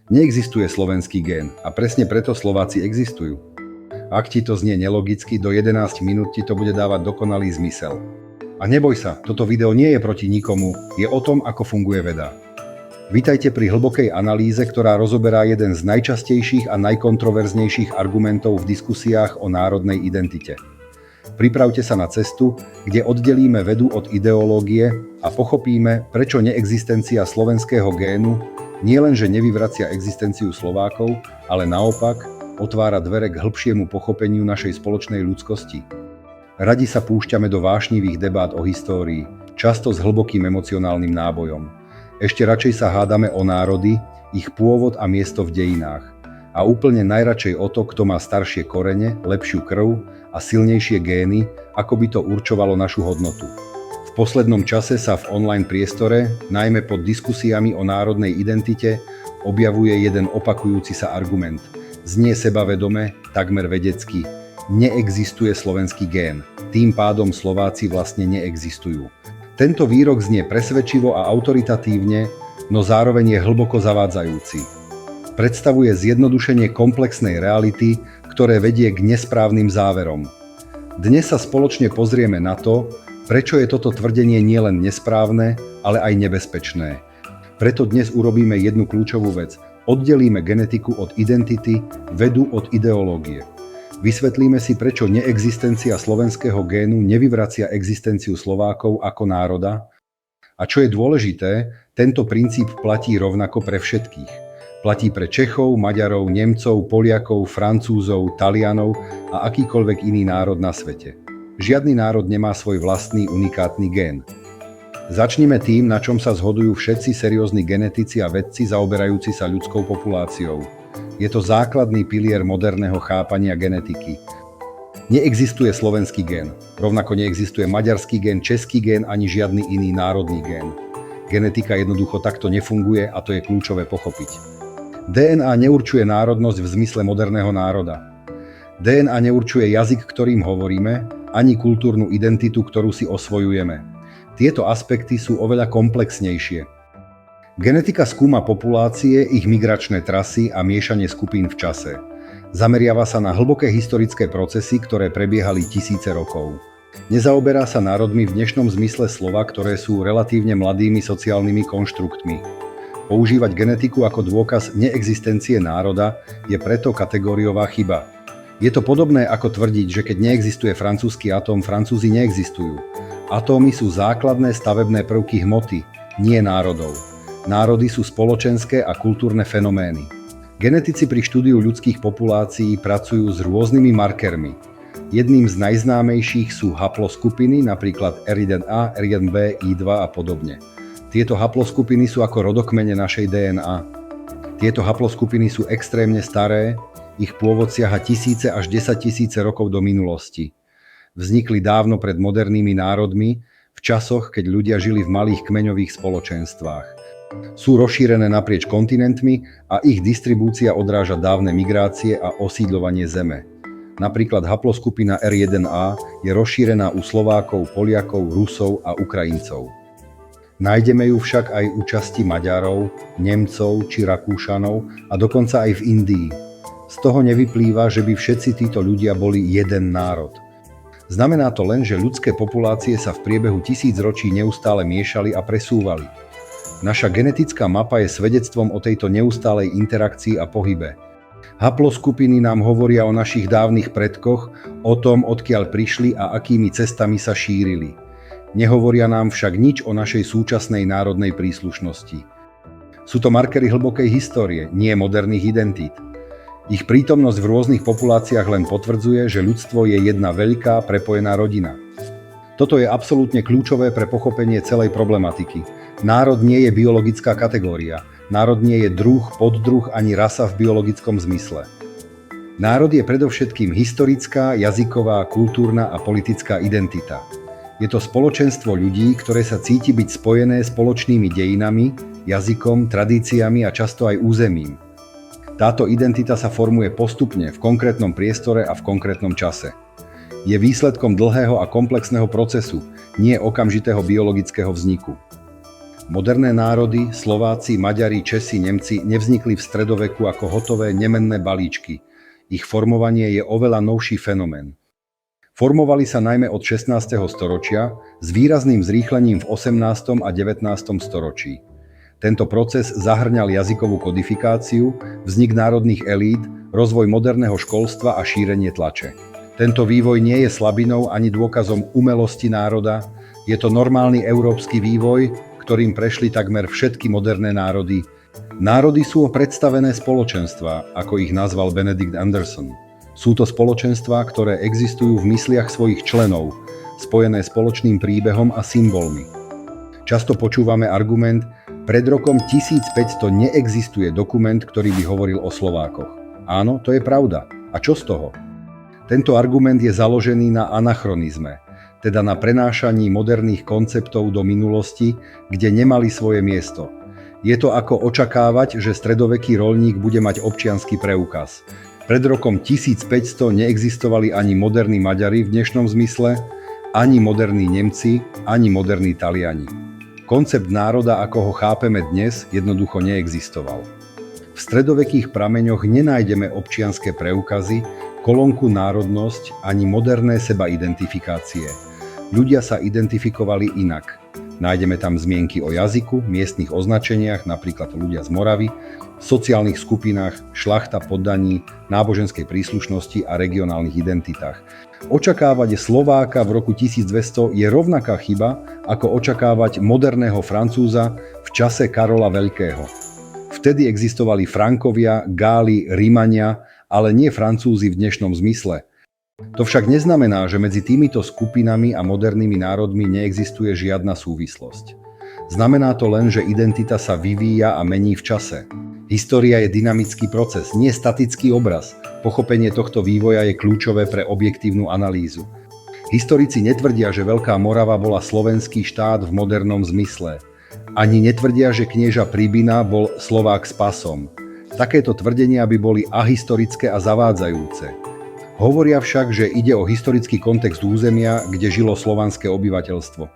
Neexistuje slovenský gén a presne preto Slováci existujú. Ak ti to znie nelogicky, do 11 minút ti to bude dávať dokonalý zmysel. A neboj sa, toto video nie je proti nikomu, je o tom, ako funguje veda. Vítajte pri hlbokej analýze, ktorá rozoberá jeden z najčastejších a najkontroverznejších argumentov v diskusiách o národnej identite. Pripravte sa na cestu, kde oddelíme vedu od ideológie a pochopíme, prečo neexistencia slovenského génu nielenže nevyvracia existenciu Slovákov, ale naopak otvára dvere k hĺbšiemu pochopeniu našej spoločnej ľudskosti. Radi sa púšťame do vášnivých debát o histórii, často s hlbokým emocionálnym nábojom. Ešte radšej sa hádame o národy, ich pôvod a miesto v dejinách. A úplne najradšej o to, kto má staršie korene, lepšiu krv a silnejšie gény, ako by to určovalo našu hodnotu. V poslednom čase sa v online priestore, najmä pod diskusiami o národnej identite, objavuje jeden opakujúci sa argument. Znie sebavedome, takmer vedecky. Neexistuje slovenský gén. Tým pádom Slováci vlastne neexistujú. Tento výrok znie presvedčivo a autoritatívne, no zároveň je hlboko zavádzajúci. Predstavuje zjednodušenie komplexnej reality, ktoré vedie k nesprávnym záverom. Dnes sa spoločne pozrieme na to, prečo je toto tvrdenie nielen nesprávne, ale aj nebezpečné. Preto dnes urobíme jednu kľúčovú vec. Oddelíme genetiku od identity, vedu od ideológie. Vysvetlíme si, prečo neexistencia slovenského génu nevyvracia existenciu Slovákov ako národa. A čo je dôležité, tento princíp platí rovnako pre všetkých. Platí pre Čechov, Maďarov, Nemcov, Poliakov, Francúzov, Talianov a akýkoľvek iný národ na svete. Žiadny národ nemá svoj vlastný unikátny gén. Začnime tým, na čom sa zhodujú všetci seriózni genetici a vedci zaoberajúci sa ľudskou populáciou. Je to základný pilier moderného chápania genetiky. Neexistuje slovenský gén, rovnako neexistuje maďarský gén, český gén ani žiadny iný národný gén. Genetika jednoducho takto nefunguje a to je kľúčové pochopiť. DNA neurčuje národnosť v zmysle moderného národa. DNA neurčuje jazyk, ktorým hovoríme, ani kultúrnu identitu, ktorú si osvojujeme. Tieto aspekty sú oveľa komplexnejšie. Genetika skúma populácie, ich migračné trasy a miešanie skupín v čase. Zameriava sa na hlboké historické procesy, ktoré prebiehali tisíce rokov. Nezaoberá sa národmi v dnešnom zmysle slova, ktoré sú relatívne mladými sociálnymi konštruktmi. Používať genetiku ako dôkaz neexistencie národa je preto kategóriová chyba. Je to podobné ako tvrdiť, že keď neexistuje francúzsky atóm, Francúzi neexistujú. Atómy sú základné stavebné prvky hmoty, nie národov. Národy sú spoločenské a kultúrne fenomény. Genetici pri štúdiu ľudských populácií pracujú s rôznymi markermi. Jedným z najznámejších sú haploskupiny, napríklad R1A, R1B, I2 a podobne. Tieto haploskupiny sú ako rodokmene našej DNA. Tieto haploskupiny sú extrémne staré, ich pôvod siaha tisíce až 10 000 rokov do minulosti. Vznikli dávno pred modernými národmi, v časoch, keď ľudia žili v malých kmeňových spoločenstvách. Sú rozšírené naprieč kontinentmi a ich distribúcia odráža dávne migrácie a osídľovanie Zeme. Napríklad haploskupina R1A je rozšírená u Slovákov, Poliakov, Rusov a Ukrajincov. Nájdeme ju však aj u časti Maďarov, Nemcov či Rakúšanov a dokonca aj v Indii. Z toho nevyplýva, že by všetci títo ľudia boli jeden národ. Znamená to len, že ľudské populácie sa v priebehu tisícročí neustále miešali a presúvali. Naša genetická mapa je svedectvom o tejto neustálej interakcii a pohybe. Haploskupiny nám hovoria o našich dávnych predkoch, o tom, odkiaľ prišli a akými cestami sa šírili. Nehovoria nám však nič o našej súčasnej národnej príslušnosti. Sú to markery hlbokej histórie, nie moderných identít. Ich prítomnosť v rôznych populáciách len potvrdzuje, že ľudstvo je jedna veľká, prepojená rodina. Toto je absolútne kľúčové pre pochopenie celej problematiky. Národ nie je biologická kategória. Národ nie je druh, poddruh ani rasa v biologickom zmysle. Národ je predovšetkým historická, jazyková, kultúrna a politická identita. Je to spoločenstvo ľudí, ktoré sa cíti byť spojené spoločnými dejinami, jazykom, tradíciami a často aj územím. Táto identita sa formuje postupne v konkrétnom priestore a v konkrétnom čase. Je výsledkom dlhého a komplexného procesu, nie okamžitého biologického vzniku. Moderné národy, Slováci, Maďari, Česi, Nemci nevznikli v stredoveku ako hotové nemenné balíčky. Ich formovanie je oveľa novší fenomén. Formovali sa najmä od 16. storočia s výrazným zrýchlením v 18. a 19. storočí. Tento proces zahŕňal jazykovú kodifikáciu, vznik národných elít, rozvoj moderného školstva a šírenie tlače. Tento vývoj nie je slabinou ani dôkazom umelosti národa, je to normálny európsky vývoj, ktorým prešli takmer všetky moderné národy. Národy sú predstavené spoločenstvá, ako ich nazval Benedict Anderson. Sú to spoločenstvá, ktoré existujú v mysliach svojich členov, spojené spoločným príbehom a symbolmi. Často počúvame argument, pred rokom 1500 neexistuje dokument, ktorý by hovoril o Slovákoch. Áno, to je pravda. A čo z toho? Tento argument je založený na anachronizme, teda na prenášaní moderných konceptov do minulosti, kde nemali svoje miesto. Je to ako očakávať, že stredoveký roľník bude mať občiansky preukaz. Pred rokom 1500 neexistovali ani moderní Maďari v dnešnom zmysle, ani moderní Nemci, ani moderní Taliani. Koncept národa, ako ho chápeme dnes, jednoducho neexistoval. V stredovekých prameňoch nenájdeme občianske preukazy, kolónku národnosť ani moderné sebaidentifikácie. Ľudia sa identifikovali inak. Nájdeme tam zmienky o jazyku, miestnych označeniach, napríklad ľudia z Moravy, sociálnych skupinách, šľachta, poddaní, náboženskej príslušnosti a regionálnych identitách. Očakávať Slováka v roku 1200 je rovnaká chyba, ako očakávať moderného Francúza v čase Karola Veľkého. Vtedy existovali Frankovia, Gáli, Rímania, ale nie Francúzi v dnešnom zmysle. To však neznamená, že medzi týmito skupinami a modernými národmi neexistuje žiadna súvislosť. Znamená to len, že identita sa vyvíja a mení v čase. História je dynamický proces, nie statický obraz. Pochopenie tohto vývoja je kľúčové pre objektívnu analýzu. Historici netvrdia, že Veľká Morava bola slovenský štát v modernom zmysle. Ani netvrdia, že knieža Pribina bol Slovák s pasom. Takéto tvrdenia by boli ahistorické a zavádzajúce. Hovoria však, že ide o historický kontext územia, kde žilo slovanské obyvateľstvo.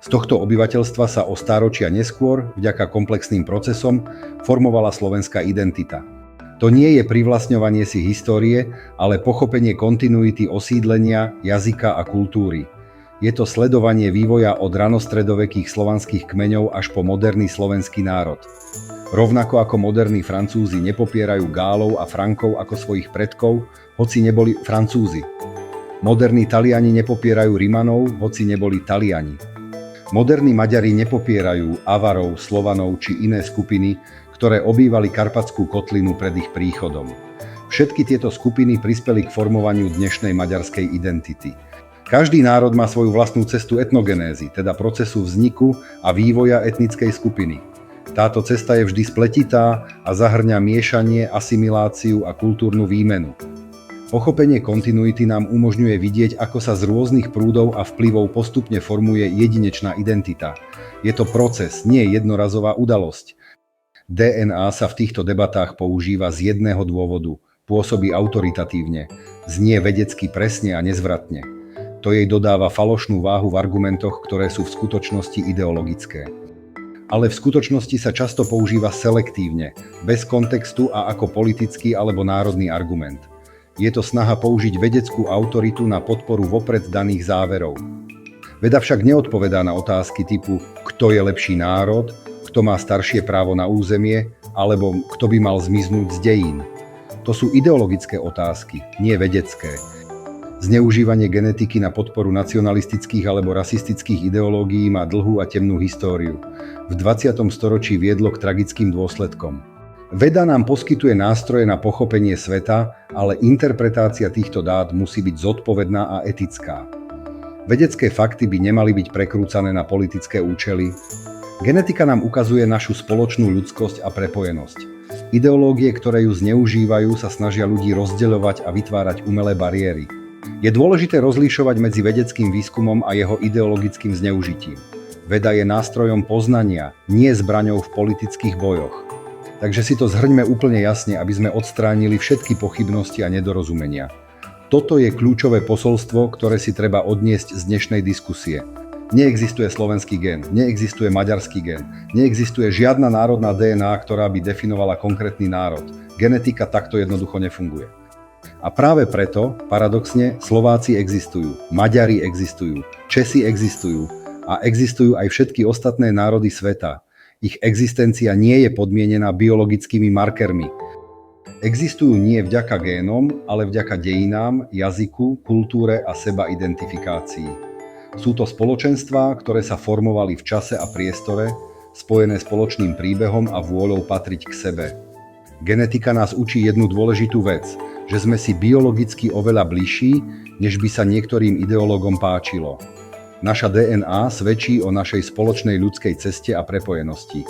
Z tohto obyvateľstva sa o stáročia neskôr, vďaka komplexným procesom, formovala slovenská identita. To nie je privlastňovanie si histórie, ale pochopenie kontinuity osídlenia, jazyka a kultúry. Je to sledovanie vývoja od ranostredovekých slovanských kmeňov až po moderný slovenský národ. Rovnako ako moderní Francúzi nepopierajú Gálov a Frankov ako svojich predkov, hoci neboli Francúzi. Moderní Taliani nepopierajú Rimanov, hoci neboli Taliani. Moderní Maďari nepopierajú Avarov, Slovanov či iné skupiny, ktoré obývali Karpatskú kotlinu pred ich príchodom. Všetky tieto skupiny prispeli k formovaniu dnešnej maďarskej identity. Každý národ má svoju vlastnú cestu etnogenézy, teda procesu vzniku a vývoja etnickej skupiny. Táto cesta je vždy spletitá a zahŕňa miešanie, asimiláciu a kultúrnu výmenu. Pochopenie kontinuity nám umožňuje vidieť, ako sa z rôznych prúdov a vplyvov postupne formuje jedinečná identita. Je to proces, nie jednorazová udalosť. DNA sa v týchto debatách používa z jedného dôvodu. Pôsobí autoritatívne, znie vedecky presne a nezvratne. To jej dodáva falošnú váhu v argumentoch, ktoré sú v skutočnosti ideologické. Ale v skutočnosti sa často používa selektívne, bez kontextu a ako politický alebo národný argument. Je to snaha použiť vedeckú autoritu na podporu vopred daných záverov. Veda však neodpovedá na otázky typu kto je lepší národ, kto má staršie právo na územie, alebo kto by mal zmiznúť z dejín. To sú ideologické otázky, nie vedecké. Zneužívanie genetiky na podporu nacionalistických alebo rasistických ideológií má dlhú a temnú históriu. V 20. storočí viedlo k tragickým dôsledkom. Veda nám poskytuje nástroje na pochopenie sveta, ale interpretácia týchto dát musí byť zodpovedná a etická. Vedecké fakty by nemali byť prekrúcané na politické účely. Genetika nám ukazuje našu spoločnú ľudskosť a prepojenosť. Ideológie, ktoré ju zneužívajú, sa snažia ľudí rozdeľovať a vytvárať umelé bariéry. Je dôležité rozlíšovať medzi vedeckým výskumom a jeho ideologickým zneužitím. Veda je nástrojom poznania, nie zbraňou v politických bojoch. Takže si to zhrňme úplne jasne, aby sme odstránili všetky pochybnosti a nedorozumenia. Toto je kľúčové posolstvo, ktoré si treba odniesť z dnešnej diskusie. Neexistuje slovenský gén, neexistuje maďarský gén, neexistuje žiadna národná DNA, ktorá by definovala konkrétny národ. Genetika takto jednoducho nefunguje. A práve preto, paradoxne, Slováci existujú, Maďari existujú, Česi existujú a existujú aj všetky ostatné národy sveta. Ich existencia nie je podmienená biologickými markermi. Existujú nie vďaka génom, ale vďaka dejinám, jazyku, kultúre a seba-identifikácii. Sú to spoločenstvá, ktoré sa formovali v čase a priestore, spojené spoločným príbehom a vôľou patriť k sebe. Genetika nás učí jednu dôležitú vec, že sme si biologicky oveľa bližší, než by sa niektorým ideológom páčilo. Naša DNA svedčí o našej spoločnej ľudskej ceste a prepojenosti.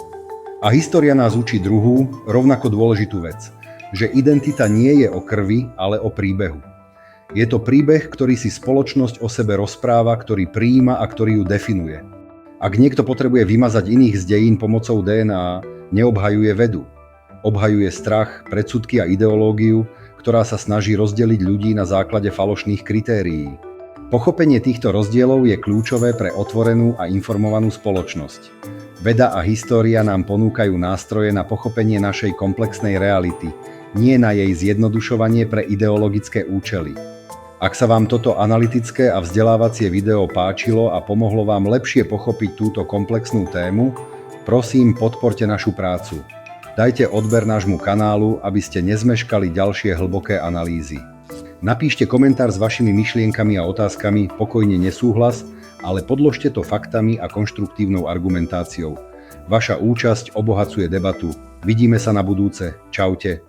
A história nás učí druhú, rovnako dôležitú vec, že identita nie je o krvi, ale o príbehu. Je to príbeh, ktorý si spoločnosť o sebe rozpráva, ktorý prijíma a ktorý ju definuje. Ak niekto potrebuje vymazať iných z dejín pomocou DNA, neobhajuje vedu. Obhajuje strach, predsudky a ideológiu, ktorá sa snaží rozdeliť ľudí na základe falošných kritérií. Pochopenie týchto rozdielov je kľúčové pre otvorenú a informovanú spoločnosť. Veda a história nám ponúkajú nástroje na pochopenie našej komplexnej reality, nie na jej zjednodušovanie pre ideologické účely. Ak sa vám toto analytické a vzdelávacie video páčilo a pomohlo vám lepšie pochopiť túto komplexnú tému, prosím, podporte našu prácu. Dajte odber nášmu kanálu, aby ste nezmeškali ďalšie hlboké analýzy. Napíšte komentár s vašimi myšlienkami a otázkami, pokojne nesúhlas, ale podložte to faktami a konštruktívnou argumentáciou. Vaša účasť obohacuje debatu. Vidíme sa na budúce. Čaute.